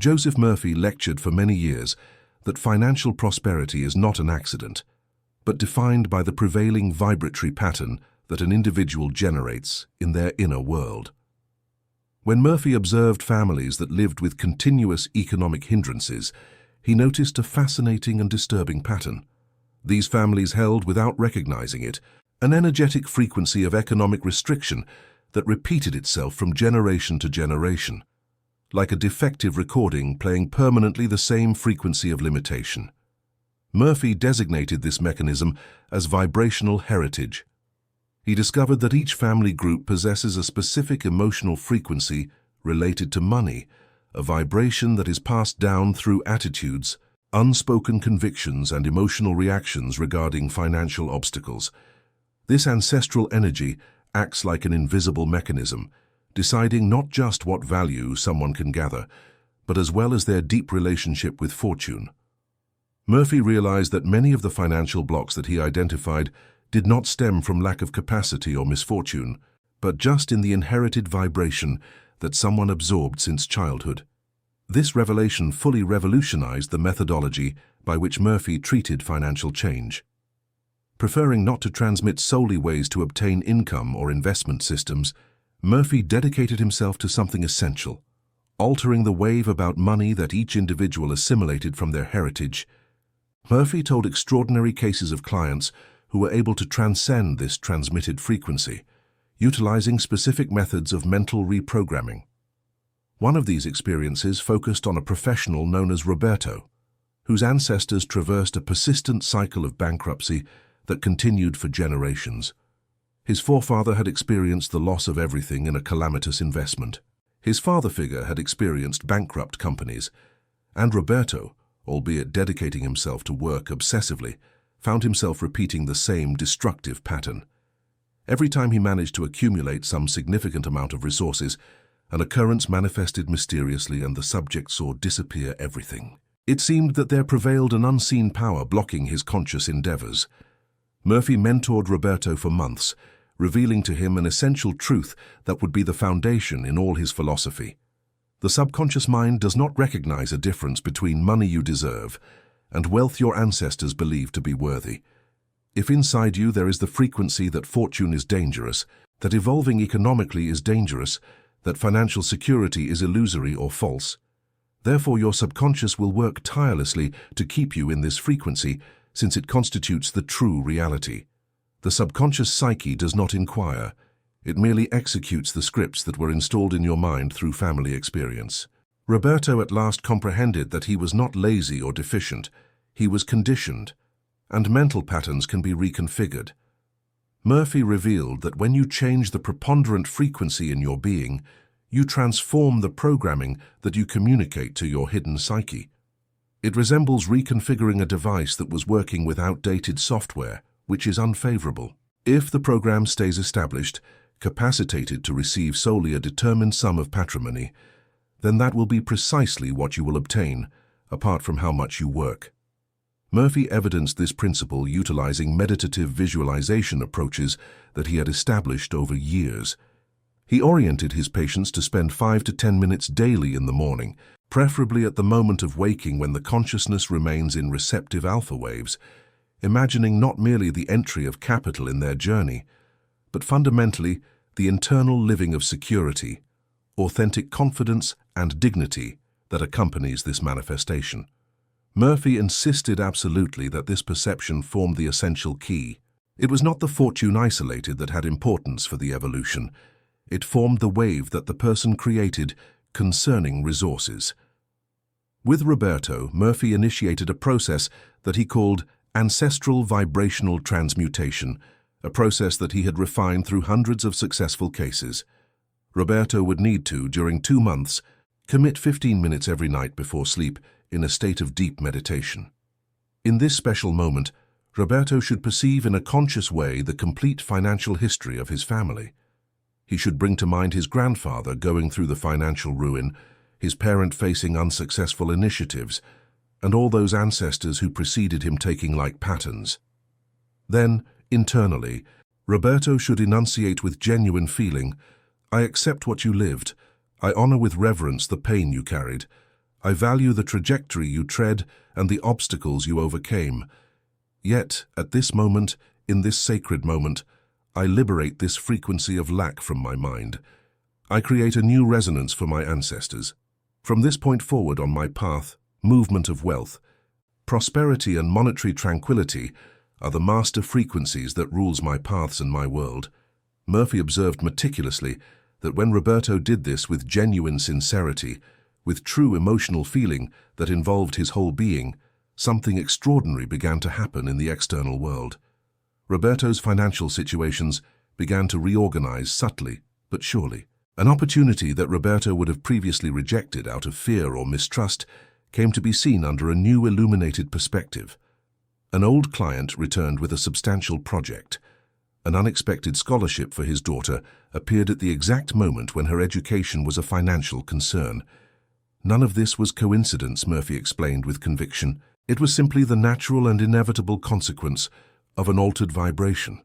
Joseph Murphy lectured for many years that financial prosperity is not an accident, but defined by the prevailing vibratory pattern that an individual generates in their inner world. When Murphy observed families that lived with continuous economic hindrances, he noticed a fascinating and disturbing pattern. These families held, without recognizing it, an energetic frequency of economic restriction that repeated itself from generation to generation, like a defective recording playing permanently the same frequency of limitation. Murphy designated this mechanism as vibrational heritage. He discovered that each family group possesses a specific emotional frequency related to money, a vibration that is passed down through attitudes, unspoken convictions, and emotional reactions regarding financial obstacles. This ancestral energy acts like an invisible mechanism, deciding not just what value someone can gather, but as well as their deep relationship with fortune. Murphy realized that many of the financial blocks that he identified did not stem from lack of capacity or misfortune, but just in the inherited vibration that someone absorbed since childhood. This revelation fully revolutionized the methodology by which Murphy treated financial change. Preferring not to transmit solely ways to obtain income or investment systems, Murphy dedicated himself to something essential, altering the wave about money that each individual assimilated from their heritage. Murphy told extraordinary cases of clients who were able to transcend this transmitted frequency, utilizing specific methods of mental reprogramming. One of these experiences focused on a professional known as Roberto, whose ancestors traversed a persistent cycle of bankruptcy that continued for generations. His forefather had experienced the loss of everything in a calamitous investment. His father figure had experienced bankrupt companies, and Roberto, albeit dedicating himself to work obsessively, found himself repeating the same destructive pattern. Every time he managed to accumulate some significant amount of resources, an occurrence manifested mysteriously and the subject saw disappear everything. It seemed that there prevailed an unseen power blocking his conscious endeavors. Murphy mentored Roberto for months, revealing to him an essential truth that would be the foundation in all his philosophy. The subconscious mind does not recognize a difference between money you deserve and wealth your ancestors believed to be worthy. If inside you there is the frequency that fortune is dangerous, that evolving economically is dangerous, that financial security is illusory or false, therefore your subconscious will work tirelessly to keep you in this frequency, since it constitutes the true reality. The subconscious psyche does not inquire. It merely executes the scripts that were installed in your mind through family experience. Roberto at last comprehended that he was not lazy or deficient, he was conditioned, and mental patterns can be reconfigured. Murphy revealed that when you change the preponderant frequency in your being, you transform the programming that you communicate to your hidden psyche. It resembles reconfiguring a device that was working with outdated software, which is unfavorable. If the program stays established, capacitated to receive solely a determined sum of patrimony, then that will be precisely what you will obtain, apart from how much you work. Murphy evidenced this principle utilizing meditative visualization approaches that he had established over years. He oriented his patients to spend 5 to 10 minutes daily in the morning, preferably at the moment of waking when the consciousness remains in receptive alpha waves, imagining not merely the entry of capital in their journey, but fundamentally the internal living of security, authentic confidence and dignity that accompanies this manifestation. Murphy insisted absolutely that this perception formed the essential key. It was not the fortune isolated that had importance for the evolution. It formed the wave that the person created concerning resources. With Roberto, Murphy initiated a process that he called Ancestral Vibrational Transmutation, a process that he had refined through hundreds of successful cases. Roberto would need to, during 2 months, commit 15 minutes every night before sleep in a state of deep meditation. In this special moment, Roberto should perceive in a conscious way the complete financial history of his family. He should bring to mind his grandfather going through the financial ruin, his parent facing unsuccessful initiatives, and all those ancestors who preceded him taking like patterns. Then, internally, Roberto should enunciate with genuine feeling, "I accept what you lived. I honor with reverence the pain you carried. I value the trajectory you tread and the obstacles you overcame. Yet, at this moment, in this sacred moment, I liberate this frequency of lack from my mind. I create a new resonance for my ancestors. From this point forward on my path, movement of wealth, prosperity and monetary tranquility are the master frequencies that rules my paths and my world. Murphy observed meticulously that when Roberto did this with genuine sincerity, with true emotional feeling that involved his whole being, something extraordinary began to happen in the external world. Roberto's financial situations began to reorganize subtly but surely. An opportunity that Roberto would have previously rejected out of fear or mistrust came to be seen under a new illuminated perspective. An old client returned with a substantial project. An unexpected scholarship for his daughter appeared at the exact moment when her education was a financial concern. None of this was coincidence, Murphy explained with conviction. It was simply the natural and inevitable consequence of an altered vibration.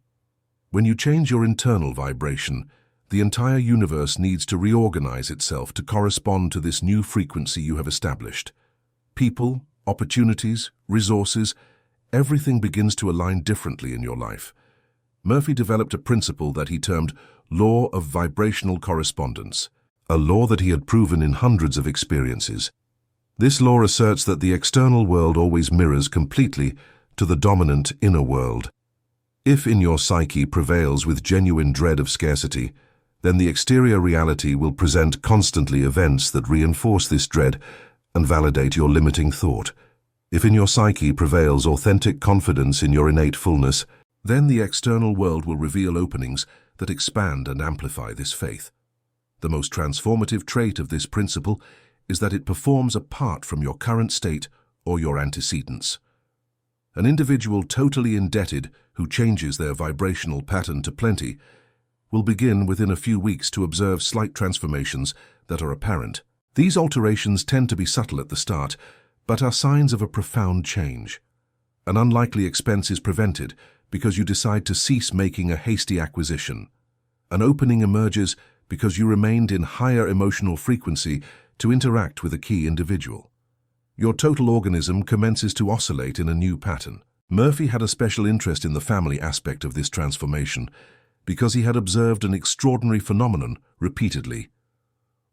When you change your internal vibration, the entire universe needs to reorganize itself to correspond to this new frequency you have established. People, opportunities, resources, everything begins to align differently in your life. Murphy developed a principle that he termed Law of Vibrational Correspondence, a law that he had proven in hundreds of experiences. This law asserts that the external world always mirrors completely to the dominant inner world. If in your psyche prevails with genuine dread of scarcity, then the exterior reality will present constantly events that reinforce this dread and validate your limiting thought. If in your psyche prevails authentic confidence in your innate fullness, then the external world will reveal openings that expand and amplify this faith. The most transformative trait of this principle is that it performs apart from your current state or your antecedents. An individual totally indebted who changes their vibrational pattern to plenty will begin within a few weeks to observe slight transformations that are apparent. These alterations tend to be subtle at the start, but are signs of a profound change. An unlikely expense is prevented because you decide to cease making a hasty acquisition. An opening emerges because you remained in higher emotional frequency to interact with a key individual. Your total organism commences to oscillate in a new pattern. Murphy had a special interest in the family aspect of this transformation because he had observed an extraordinary phenomenon repeatedly.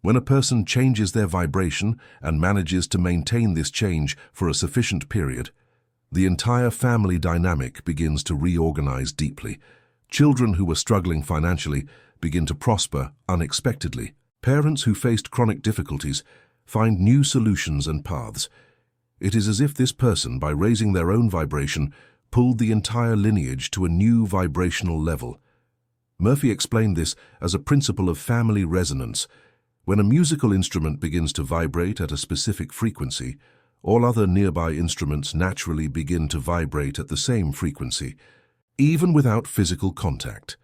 When a person changes their vibration and manages to maintain this change for a sufficient period, the entire family dynamic begins to reorganize deeply. Children who were struggling financially begin to prosper unexpectedly. Parents who faced chronic difficulties find new solutions and paths. It is as if this person, by raising their own vibration, pulled the entire lineage to a new vibrational level. Murphy explained this as a principle of family resonance. When a musical instrument begins to vibrate at a specific frequency, all other nearby instruments naturally begin to vibrate at the same frequency, even without physical contact.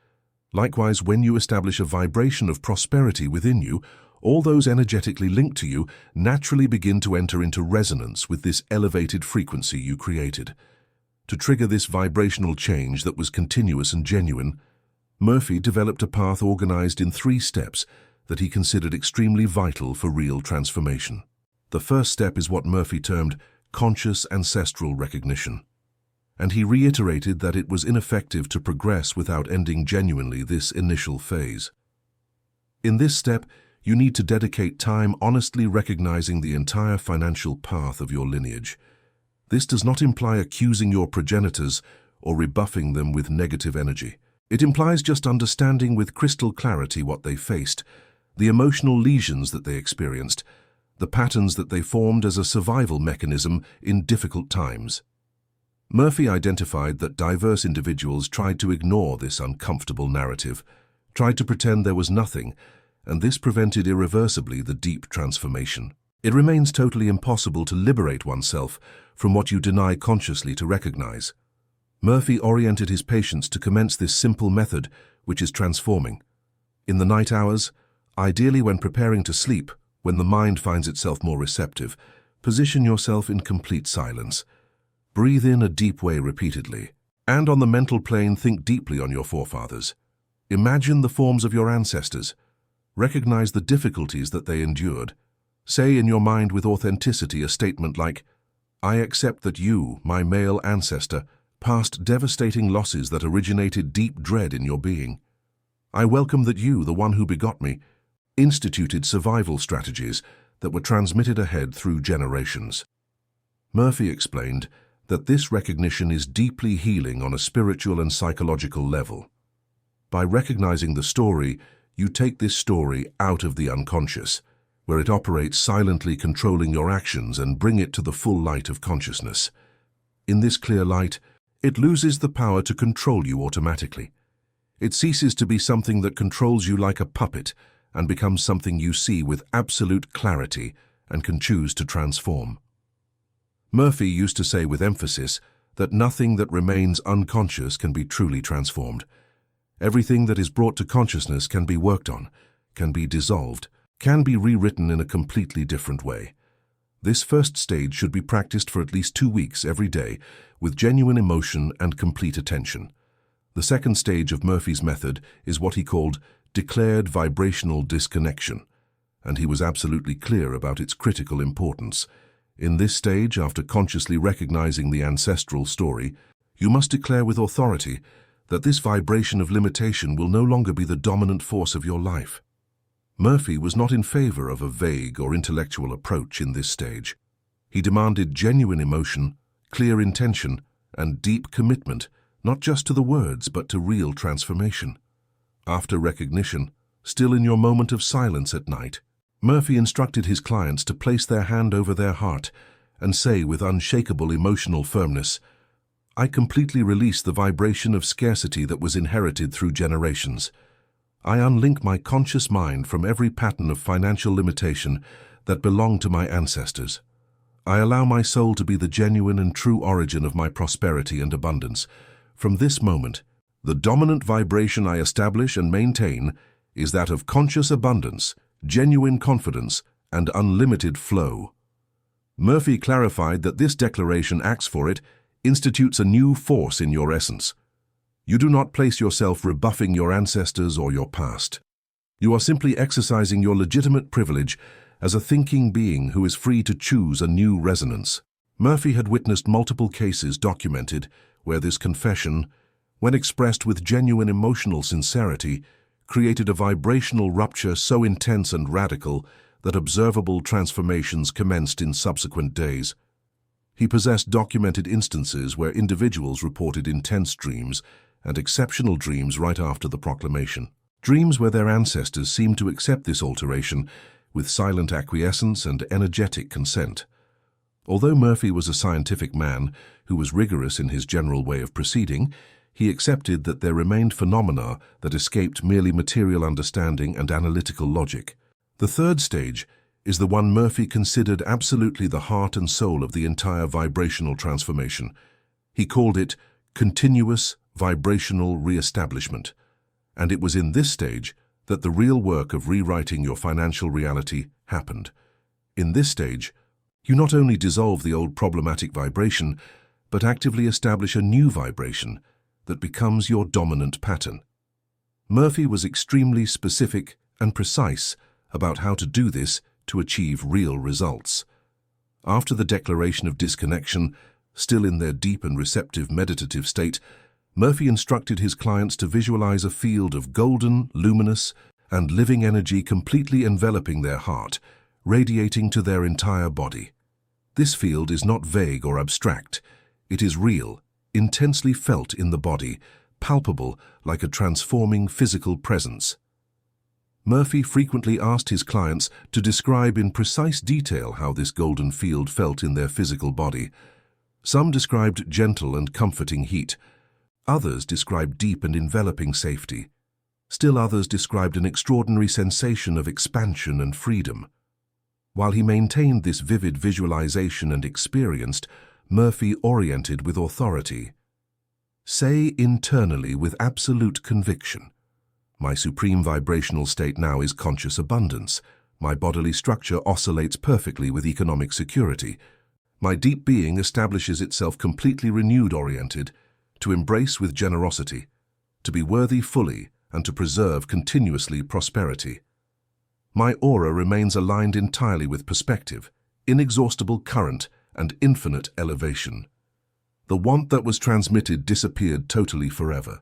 Likewise, when you establish a vibration of prosperity within you, all those energetically linked to you naturally begin to enter into resonance with this elevated frequency you created. To trigger this vibrational change that was continuous and genuine, Murphy developed a path organized in 3 steps that he considered extremely vital for real transformation. The first step is what Murphy termed conscious ancestral recognition, and he reiterated that it was ineffective to progress without ending genuinely this initial phase. In this step, you need to dedicate time honestly recognizing the entire financial path of your lineage. This does not imply accusing your progenitors or rebuffing them with negative energy. It implies just understanding with crystal clarity what they faced, the emotional lesions that they experienced, the patterns that they formed as a survival mechanism in difficult times. Murphy identified that diverse individuals tried to ignore this uncomfortable narrative, tried to pretend there was nothing, and this prevented irreversibly the deep transformation. It remains totally impossible to liberate oneself from what you deny consciously to recognize. Murphy oriented his patients to commence this simple method, which is transforming. In the night hours, ideally when preparing to sleep, when the mind finds itself more receptive, position yourself in complete silence. Breathe in a deep way repeatedly. And on the mental plane, think deeply on your forefathers. Imagine the forms of your ancestors. Recognize the difficulties that they endured. Say in your mind with authenticity a statement like, "I accept that you, my male ancestor, passed devastating losses that originated deep dread in your being. I welcome that you, the one who begot me, instituted survival strategies that were transmitted ahead through generations." Murphy explained that this recognition is deeply healing on a spiritual and psychological level. By recognizing the story, you take this story out of the unconscious, where it operates silently controlling your actions, and bring it to the full light of consciousness. In this clear light, it loses the power to control you automatically. It ceases to be something that controls you like a puppet and becomes something you see with absolute clarity and can choose to transform. Murphy used to say with emphasis that nothing that remains unconscious can be truly transformed. Everything that is brought to consciousness can be worked on, can be dissolved, can be rewritten in a completely different way. This first stage should be practiced for at least 2 weeks every day with genuine emotion and complete attention. The second stage of Murphy's method is what he called declared vibrational disconnection, and he was absolutely clear about its critical importance. In this stage, after consciously recognizing the ancestral story, you must declare with authority that this vibration of limitation will no longer be the dominant force of your life. Murphy was not in favor of a vague or intellectual approach in this stage. He demanded genuine emotion, clear intention, and deep commitment, not just to the words but to real transformation. After recognition, still in your moment of silence at night, Murphy instructed his clients to place their hand over their heart and say with unshakable emotional firmness, "I completely release the vibration of scarcity that was inherited through generations. I unlink my conscious mind from every pattern of financial limitation that belonged to my ancestors. I allow my soul to be the genuine and true origin of my prosperity and abundance. From this moment, the dominant vibration I establish and maintain is that of conscious abundance, genuine confidence, and unlimited flow." Murphy clarified that this declaration acts for it, institutes a new force in your essence. You do not place yourself rebuffing your ancestors or your past. You are simply exercising your legitimate privilege as a thinking being who is free to choose a new resonance. Murphy had witnessed multiple cases documented where this confession, when expressed with genuine emotional sincerity, created a vibrational rupture so intense and radical that observable transformations commenced in subsequent days. He possessed documented instances where individuals reported intense dreams and exceptional dreams right after the proclamation. Dreams where their ancestors seemed to accept this alteration with silent acquiescence and energetic consent. Although Murphy was a scientific man who was rigorous in his general way of proceeding, he accepted that there remained phenomena that escaped merely material understanding and analytical logic. The third stage is the one Murphy considered absolutely the heart and soul of the entire vibrational transformation. He called it continuous vibrational re-establishment, and it was in this stage that the real work of rewriting your financial reality happened. In this stage, you not only dissolve the old problematic vibration, but actively establish a new vibration that becomes your dominant pattern. Murphy was extremely specific and precise about how to do this to achieve real results. After the declaration of disconnection, still in their deep and receptive meditative state, Murphy instructed his clients to visualize a field of golden, luminous, and living energy completely enveloping their heart, radiating to their entire body. This field is not vague or abstract. It is real, intensely felt in the body, palpable like a transforming physical presence. Murphy frequently asked his clients to describe in precise detail how this golden field felt in their physical body. Some described gentle and comforting heat. Others described deep and enveloping safety. Still others described an extraordinary sensation of expansion and freedom. While he maintained this vivid visualization and experienced, Murphy oriented with authority. Say internally with absolute conviction, "My supreme vibrational state now is conscious abundance. My bodily structure oscillates perfectly with economic security. My deep being establishes itself completely renewed-oriented, to embrace with generosity, to be worthy fully, and to preserve continuously prosperity. My aura remains aligned entirely with perspective, inexhaustible current, and infinite elevation. The want that was transmitted disappeared totally forever.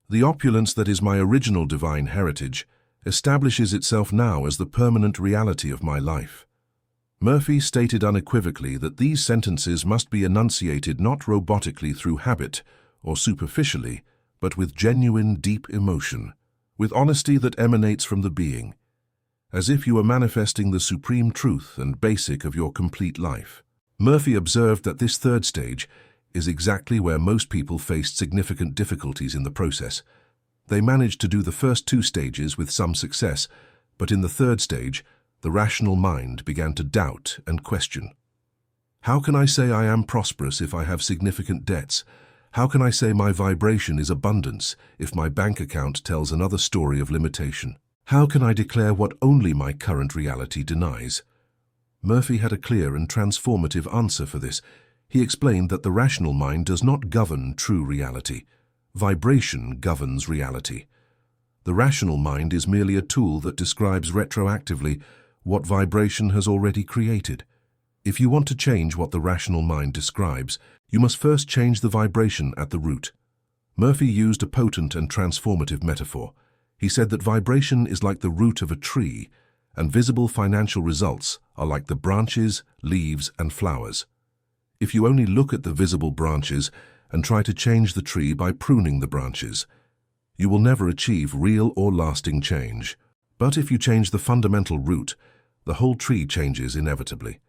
The opulence that is my original divine heritage establishes itself now as the permanent reality of my life. Murphy stated unequivocally that these sentences must be enunciated not robotically through habit or superficially, but with genuine, deep emotion, with honesty that emanates from the being, as if you were manifesting the supreme truth and basic of your complete life. Murphy observed that this third stage is exactly where most people faced significant difficulties in the process. They managed to do the first two stages with some success, but in the third stage, the rational mind began to doubt and question. How can I say I am prosperous if I have significant debts? How can I say my vibration is abundance if my bank account tells another story of limitation? How can I declare what only my current reality denies? Murphy had a clear and transformative answer for this. He explained that the rational mind does not govern true reality. Vibration governs reality. The rational mind is merely a tool that describes retroactively what vibration has already created. If you want to change what the rational mind describes, you must first change the vibration at the root. Murphy used a potent and transformative metaphor. He said that vibration is like the root of a tree, and visible financial results are like the branches, leaves, and flowers. If you only look at the visible branches and try to change the tree by pruning the branches, you will never achieve real or lasting change. But if you change the fundamental root, the whole tree changes inevitably.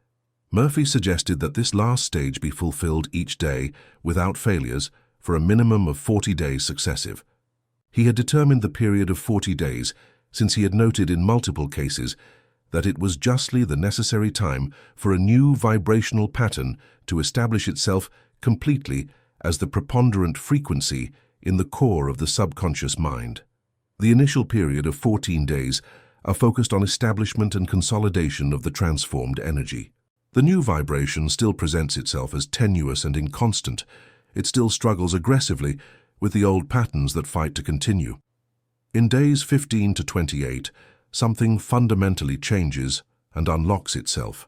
Murphy suggested that this last stage be fulfilled each day, without failures, for a minimum of 40 days successive. He had determined the period of 40 days since he had noted in multiple cases that it was justly the necessary time for a new vibrational pattern to establish itself completely as the preponderant frequency in the core of the subconscious mind. The initial period of 14 days are focused on establishment and consolidation of the transformed energy. The new vibration still presents itself as tenuous and inconstant. It still struggles aggressively with the old patterns that fight to continue. In days 15 to 28, something fundamentally changes and unlocks itself.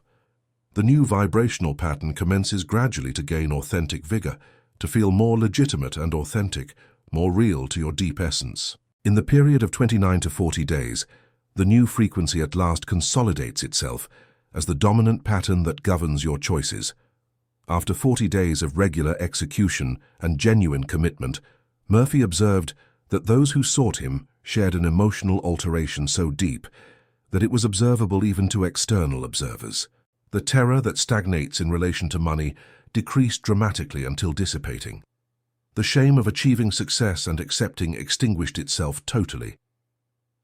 The new vibrational pattern commences gradually to gain authentic vigor, to feel more legitimate and authentic, more real to your deep essence. In the period of 29 to 40 days, the new frequency at last consolidates itself as the dominant pattern that governs your choices. After 40 days of regular execution and genuine commitment, Murphy observed that those who sought him shared an emotional alteration so deep that it was observable even to external observers. The terror that stagnates in relation to money decreased dramatically until dissipating. The shame of achieving success and accepting extinguished itself totally.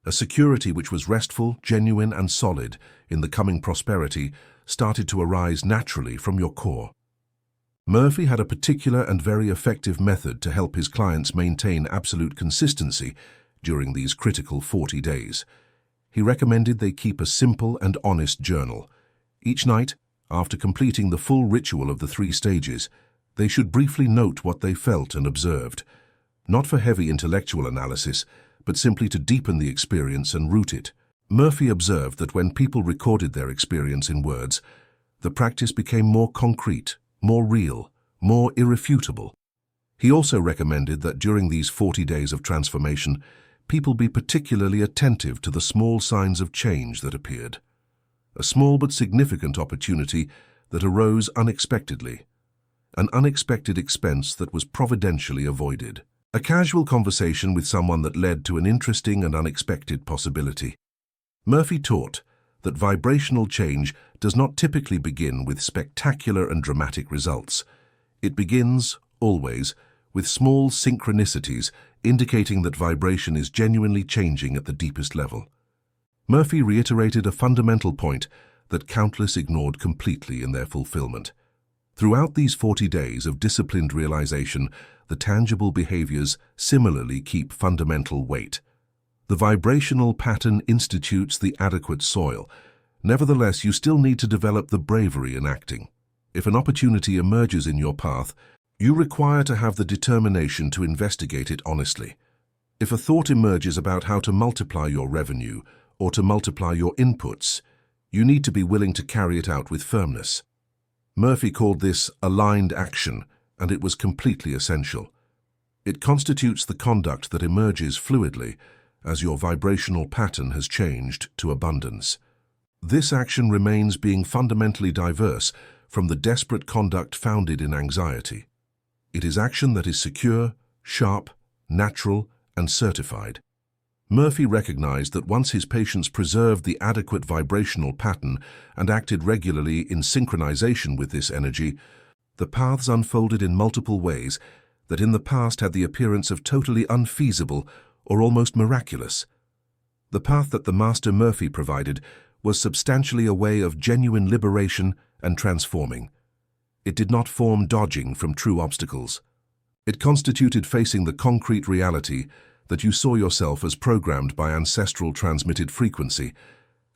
A security which was restful, genuine, and solid in the coming prosperity started to arise naturally from your core. Murphy had a particular and very effective method to help his clients maintain absolute consistency during these critical 40 days. He recommended they keep a simple and honest journal. Each night, after completing the full ritual of the 3 stages, they should briefly note what they felt and observed, not for heavy intellectual analysis, but simply to deepen the experience and root it. Murphy observed that when people recorded their experience in words, the practice became more concrete, more real, more irrefutable. He also recommended that during these 40 days of transformation, people be particularly attentive to the small signs of change that appeared. A small but significant opportunity that arose unexpectedly. An unexpected expense that was providentially avoided. A casual conversation with someone that led to an interesting and unexpected possibility. Murphy taught that vibrational change does not typically begin with spectacular and dramatic results. It begins, always, with small synchronicities indicating that vibration is genuinely changing at the deepest level. Murphy reiterated a fundamental point that countless ignored completely in their fulfillment. Throughout these 40 days of disciplined realization, the tangible behaviors similarly keep fundamental weight. The vibrational pattern institutes the adequate soil. Nevertheless, you still need to develop the bravery in acting. If an opportunity emerges in your path, you require to have the determination to investigate it honestly. If a thought emerges about how to multiply your revenue or to multiply your inputs. You need to be willing to carry it out with firmness. Murphy called this aligned action, and it was completely essential. It constitutes the conduct that emerges fluidly as your vibrational pattern has changed to abundance. This action remains being fundamentally diverse from the desperate conduct founded in anxiety. It is action that is secure, sharp, natural, and certified. Murphy recognized that once his patients preserved the adequate vibrational pattern and acted regularly in synchronization with this energy, the paths unfolded in multiple ways that in the past had the appearance of totally unfeasible or almost miraculous. The path that the Master Murphy provided was substantially a way of genuine liberation and transforming. It did not form dodging from true obstacles. It constituted facing the concrete reality that you saw yourself as programmed by ancestral transmitted frequency,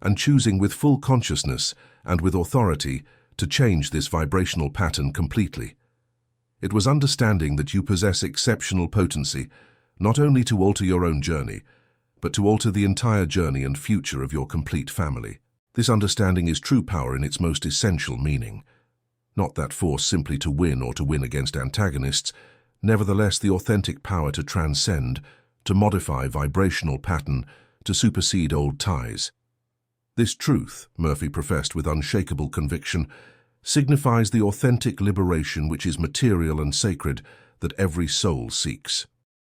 and choosing with full consciousness and with authority to change this vibrational pattern completely. It was understanding that you possess exceptional potency, not only to alter your own journey, but to alter the entire journey and future of your complete family. This understanding is true power in its most essential meaning. Not that force simply to win or to win against antagonists, nevertheless the authentic power to transcend, to modify vibrational pattern, to supersede old ties. This truth, Murphy professed with unshakable conviction, signifies the authentic liberation which is material and sacred that every soul seeks.